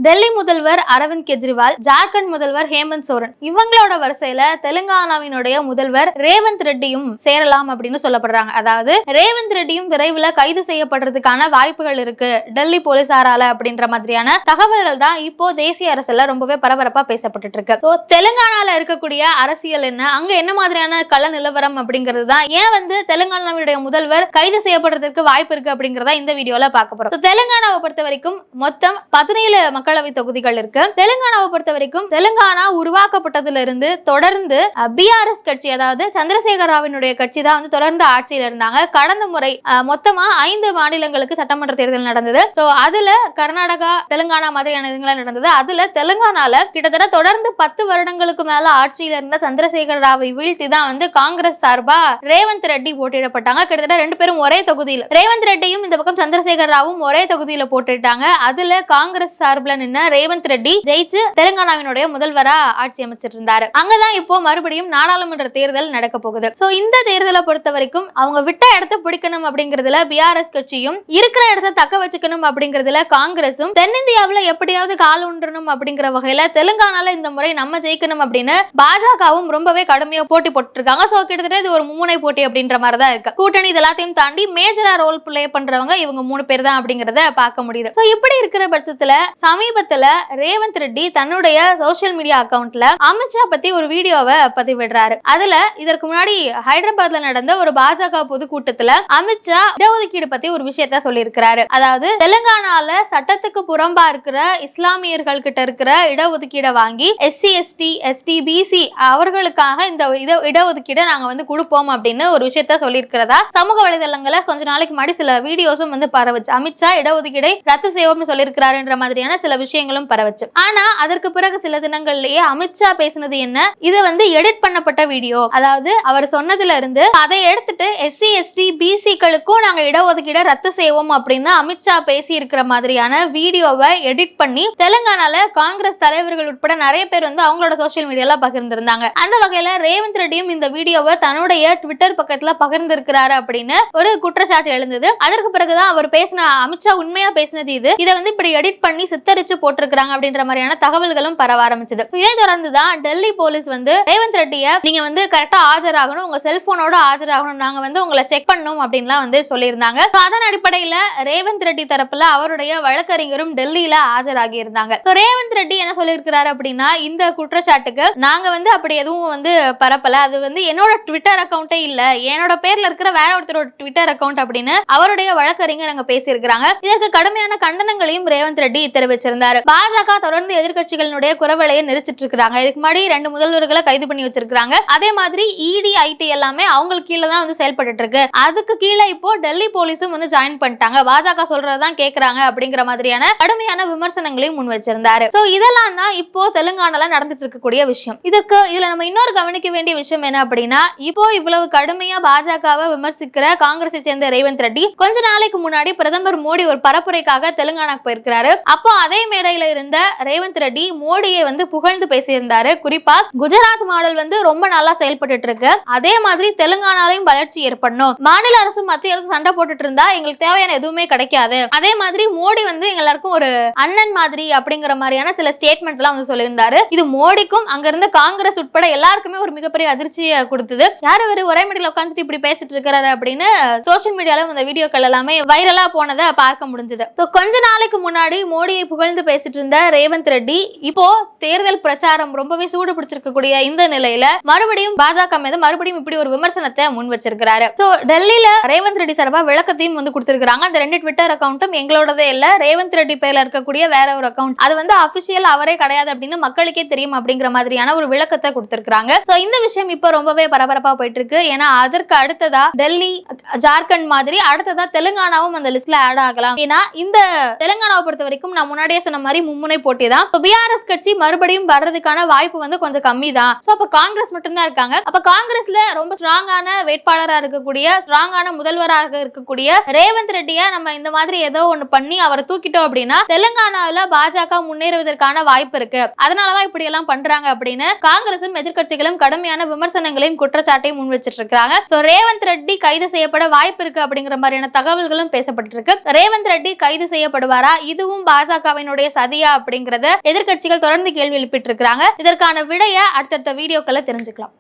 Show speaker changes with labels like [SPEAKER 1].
[SPEAKER 1] டெல்லி முதல்வர் அரவிந்த் கெஜ்ரிவால், ஜார்க்கண்ட் முதல்வர் ஹேமந்த் சோரன் இவங்களோட வரிசையில தெலுங்கானாவினுடைய முதல்வர் ரேவந்த் ரெட்டியும் சேரலாம் அப்படின்னு சொல்லப்படுறாங்க. அதாவது ரேவந்த் ரெட்டியும் விரைவில் கைது செய்யப்படுறதுக்கான வாய்ப்புகள் இருக்கு டெல்லி போலீசாரால அப்படின்ற மாதிரியான தகவல்கள் தான் இப்போ தேசிய அரசுல ரொம்பவே பரபரப்பா பேசப்பட்டு இருக்கு. தெலுங்கானால இருக்கக்கூடிய அரசியல் என்ன, அங்க என்ன மாதிரியான கள நிலவரம் அப்படிங்கிறது தான், ஏன் தெலுங்கானாவுடைய முதல்வர் கைது செய்யப்படுறதுக்கு வாய்ப்பு இருக்கு அப்படிங்கறத இந்த வீடியோல பார்க்க போறோம். தெலுங்கானாவை பொறுத்த வரைக்கும் மொத்தம் 17 மக்களவை தொகுதிகள் இருக்கு. தெலுங்கானாவை பொறுத்த வரைக்கும் தெலுங்கானா உருவாக்கப்பட்டதுல இருந்து தொடர்ந்து பிஆர்எஸ் கட்சி, அதாவது சந்திரசேகர ராவினுடைய கட்சி தான் தொடர்ந்து ஆட்சியில் இருந்தாங்க. கடந்த முறை மொத்தமா 5 மாநிலங்களுக்கு சட்டமன்ற தேர்தல் நடந்தது. அதுல கர்நாடகா, தெலுங்கானா மாதிரியான இதுங்களாம் நடந்தது. அதுல தெலுங்கானால கிட்டத்தட்ட தொடர்ந்து 10 வருடங்களுக்கு மேல ஆட்சியில் இருந்த சந்திரசேகர ராவை வீழ்த்தி தான் காங்கிரஸ் சார்பா ரேவந்த் ரெட்டி போட்டியிடப்பட்டாங்க. கிட்டத்தட்ட 2 பேரும் ஒரே தொகுதியில், ரேவந்த் ரெட்டியும் இந்த பக்கம் சந்திரசேகர ராவும் ஒரே தொகுதியில போட்டுட்டாங்க. அதுல காங்கிரஸ் சார்பில் நின்ன ரேவந்த் ரெட்டி ஜெயிச்சு தெலுங்கானாவினுடைய முதல்வரா ஆட்சி அமைச்சிட்டு இருந்தாரு. அங்கதான் இப்போ மறுபடியும் நாடாளுமன்ற தேர்தல் நடக்க போகுது. இந்த தேர்தலை பொறுத்த வரைக்கும் அவங்க விட்ட இடத்தை பிடிக்கணும் அப்படிங்கறதுல பிஆர்எஸ் கட்சியும், இருக்கிற இடத்தை தக்க வச்சுக்கணும் அப்படிங்கறதுல காங்கிரசும், தென்னிந்தியாவில எப்படியாவது கால் ஊன்றணும் அப்படிங்கிற வகையில தெலுங்கானால இந்த முறை நம்ம ஜெயிக்கணும் அப்படின்னு பாஜகவும் ரொம்பவே கடுமையா போட்டி போட்டு இருக்காங்க. கிட்டத்தட்ட இது ஒரு மும்முனை போட்டி அப்படின்ற மாதிரி தான் இருக்கு. கூட்டணி இதெல்லாத்தையும் தாண்டி மேஜரா ரோல் பிளே பண்றவங்க இவங்க 3 பேர் தான் அப்படிங்கறத பார்க்க முடியுது. இப்படி இருக்கிற பட்சத்துல சமீபத்துல ரேவந்த் ரெட்டி தன்னுடைய சோசியல் மீடியா அக்கவுண்ட்ல அமித்ஷா பத்தி ஒரு வீடியோவை பதிவிடுறாரு. அதுல இதற்கு முன்னாடி ஹைதராபாத்ல நடந்த ஒரு பாஜக பொதுக்கூட்டத்துல அமித்ஷா இடஒதுக்கீடு பத்தி ஒரு விஷயத்த சொல்லி இருக்கிறாரு. அதாவது தெலுங்கானால சட்டத்துக்கு புறம்பா இருக்கிற இஸ்லாமியர்கள் கிட்ட இருக்கிற இடஒதுக்கீடை வாங்கி எஸ்சி, எஸ்டி, எஸ்டி, பிசி அவர்களுக்காக இந்த இடஒதுக்கீடை நாங்க கொடுப்போம் அப்படின்னு ஒரு விஷயத்த சொல்லி இருக்கிறதா சமூக வலைதளங்களை கொஞ்ச நாளைக்கு முன்னாடி சில வீடியோஸும் பரவச்சு. அமித்ஷா இடஒதுக்கீடை ரத்து செய்வோம்னு சொல்லி இருக்கிறாருன்ற மாதிரியான சில விஷயங்களும் பரவச்சு. ஆனா அதற்கு பிறகு சில தினங்கள்லயே அமித்ஷா பேசினது என்ன, இது எடிட் பண்ணப்பட்ட வீடியோ, அதாவது அவர் சொன்னதுல இருந்து அதை எடுத்துட்டு எஸ்சி, எஸ்டி, பிசிக்களுக்கும் நாங்க இடஒதுக்கீடை ரத்து செய்வோம் அப்படின்னு அமித்ஷா பேசி இருக்கிற மாதிரியான வீடியோவை எடிட் பண்ணி தெலுங்கானால காங்கிரஸ் தலைவர்கள் உட்பட நிறைய பேர் அவங்களோட சோசியல் மீடியால பகிர்ந்திருந்தாங்க. அந்த வகையில ரேவந்த் ரெட்டியும் இந்த வீடியோவை தன்னுடைய ட்விட்டர் பக்கத்துல பகிர்ந்திருக்கிறாரு அப்படின்னு ஒரு குற்றச்சாட்டு எழுந்தது. அதற்கு பிறகுதான் அவர் பேசின, அமித்ஷா உண்மையா பேசினது இதை இப்படி எடிட் பண்ணி சித்தரிச்சு போட்டிருக்காங்க அப்படின்ற மாதிரியான தகவல்களும் பரவ ஆரம்பிச்சது. இதை தொடர்ந்துதான் டெல்லி போலீஸ் ரேவந்த் ரெட்டியை நீங்க கரெக்டா ஆஜராகணும், உங்க செல்போனோட ஆஜராகணும், நாங்க உங்களை செக் பண்ணணும் அப்படின்லாம் சொல்லியிருந்தாங்க. அதன் அடிப்படையில ரேவந்த் ரெட்டி தரப்புல அவருடைய வழக்கறிஞரும் டெல்லியில ஆஜராகி இருந்தாங்க. ரேவந்த் ரெட்டி என்ன சொல்லியிருக்கிறாரு அப்படின்னா, இந்த குற்றச்சாட்டுக்கு நாங்க அப்படி எதுவும் பரப்பல, அது என்னோட ட்விட்டர் அக்கௌண்டே இல்ல, என்னோட பேர்ல இருக்கிற வேற ஒருத்தரோட ட்விட்டர் அக்கௌண்ட் அப்படின்னு அவருடைய வழக்கறிஞர் அங்க பேசியிருக்கிறாங்க. இதற்கு கடுமையான கண்டனங்களையும் ரேவந்த் ரெட்டி தெரிவிச்சிருந்தாரு. பாஜக தொடர்ந்து எதிர்கட்சிகளுடைய குரவலையை நெரிச்சிட்டு இருக்காங்க. இதுக்கு முன்னாடி 2 முதல்வர்களை கைது பண்ணி வச்சிருக்காங்க. அதே மாதிரி இடி, ஐடி எல்லாமே அவங்களுக்கு கீழே தான் செயல்பட்டு இருக்கு. அதுக்கு கீழே இப்போ டெல்லி போலீஸும் ஜாயின் பண்ணிட்டாங்க, பாஜக சொல்றதான் கேக்குறாங்க அப்படிங்கிற மாதிரியான கடுமையான விமர்சனங்களையும் முன் வச்சிருந்தாரு. இதெல்லாம் தான் இப்போ தெலுங்கானால நடந்துட்டு இருக்கக்கூடிய விஷயம். இதுல நம்ம இன்னொரு கவனிக்க வேண்டிய விஷயம் என்ன அப்படின்னா, இப்போ இவ்வளவு கடுமையா பாஜகவை விமர்சிக்கிற காங்கிரஸை சேர்ந்த ரேவந்த் ரெட்டி கொஞ்ச நாளைக்கு முன்னாடி பிரதமர் மோடி ஒரு பரப்புரைக்காக தெலுங்கானாக்கு போயிருக்கிறாரு. அப்போ அதே மேடையில இருந்த ரேவந்த் ரெட்டி மோடியை புகழ்ந்து பேசியிருந்தாரு. குறிப்பா குஜராத் மாடல் ரொம்ப நல்லா செயல்பட்டு இருக்கு, அதே மாதிரி தெலுங்கானாலையும் வளர்ச்சி ஏற்படணும், மாநில அரசும் மத்திய அரசு சண்டை போட்டுட்டு இருந்தா எங்களுக்கு தேவையான எதுவுமே கிடைக்காது, அதே மாதிரி மோடி எல்லாருக்கும் ஒரு அண்ணன் மாதிரி அப்படிங்கிற மாதிரியான சில ஸ்டேட்மெண்ட் எல்லாம் சொல்லியிருந்தாரு. இது மோடிக்கும் அங்க இருந்த காங்கிரஸ் உட்பட எல்லாருக்குமே ஒரு மிகப்பெரிய அதிர்ச்சியை கொடுத்தது. யார் இவரு ஒரே மீடியால உட்கார்ந்துட்டு இப்படி பேசிட்டு இருக்காரு அப்படின்னு சோசியல் மீடியால இந்த வீடியோக்கள் எல்லாமே வைரலா போனதை பார்க்க முடிஞ்சது. கொஞ்ச நாளைக்கு முன்னாடி மோடியை புகழ்ந்து பேசிட்டு இருந்த ரேவந்த் ரெட்டி இப்போ தேர்தல் பிரச்சாரம் ரொம்பவே சூடு பிடிச்சிருக்கக்கூடிய இந்த நிலையில மறுபடியும் பாஜக மீது மறுபடியும் இப்படி ஒரு விமர்சனத்தை முன் வச்சிருக்கிறாரு. டெல்லியில ரேவந்த் ரெட்டி சார்பா விளக்கத்தையும் கொடுத்திருக்காங்க. அந்த 2 ட்விட்டர் அக்கௌண்ட்டும் எங்களோடதே இல்ல, ரேவந்த் ரெட்டி பேர்ல இருக்கக்கூடிய வேற ஒரு அக்கௌண்ட், அது அபிஷியல் அவரே கிடையாது அப்படின்னு மக்களுக்கே தெரியும் அப்படிங்கிற மாதிரியான ஒரு விளக்கத்தை கொடுத்திருக்காங்க. இந்த விஷயம் இப்போ ரொம்பவே பரபரப்பா போயிட்டு இருக்கு. ஏன்னா அதற்கு அடுத்ததா டெல்லி, ஜார்க்கண்ட் மாதிரி அடுத்ததா தெலுங்கானாவும் அந்த லிஸ்ட்ல ஆட் ஆகலாம். ஏன்னா இந்த தெலுங்கானாவை பொறுத்த வரைக்கும் நான் முன்னாடியே சொன்ன மாதிரி மும்முனை போட்டி தான். பிஆர்எஸ் கட்சி மறுபடியும் வர்றதுக்கான வாய்ப்பு கொஞ்சம் கம்மி தான். அப்ப காங்கிரஸ் மட்டும் தான் இருக்காங்க. அப்ப காங்கிரஸ்ல ரொம்ப ஸ்ட்ராங்கான வேட்பாளராக இருக்கக்கூடிய, ஸ்ட்ராங்கான முதல்வராக இருக்கக்கூடிய ரேவந்த் ரெட்டியை நம்ம இந்த மாதிரி ஏதோ ஒண்ணு பண்ணி அவரை தூக்கிட்டோம் அப்படின்னா தெலுங்கானால பாஜக முன்னேறுவதற்கான வாய்ப்பு இருக்கு. அதனாலதான் இப்படி எல்லாம் பண்றாங்க அப்படின்னு காங்கிரசும் எதிர்கட்சிகளும் கடுமையான விமர்சனங்களையும் குற்றச்சாட்டையும் முன் வச்சிட்டு இருக்காங்க. ரேவந்த் ரெட்டி கைது செய்யப்பட வாய்ப்பு இருக்கு அப்படிங்கிற மாதிரியான தகவல்களும் பேசப்பட்டிருக்கு. ரேவந்த் ரெட்டி கைது செய்யப்படுவாரா, இதுவும் பாஜகவினுடைய பாஜகவினுடைய சதியா அப்படிங்கறத எதிர்க்கட்சிகள் தொடர்ந்து கேள்வி எழுப்பிட்டு இருக்காங்க. இதற்கான விடைய அடுத்தடுத்த வீடியோக்களை தெரிஞ்சுக்கலாம்.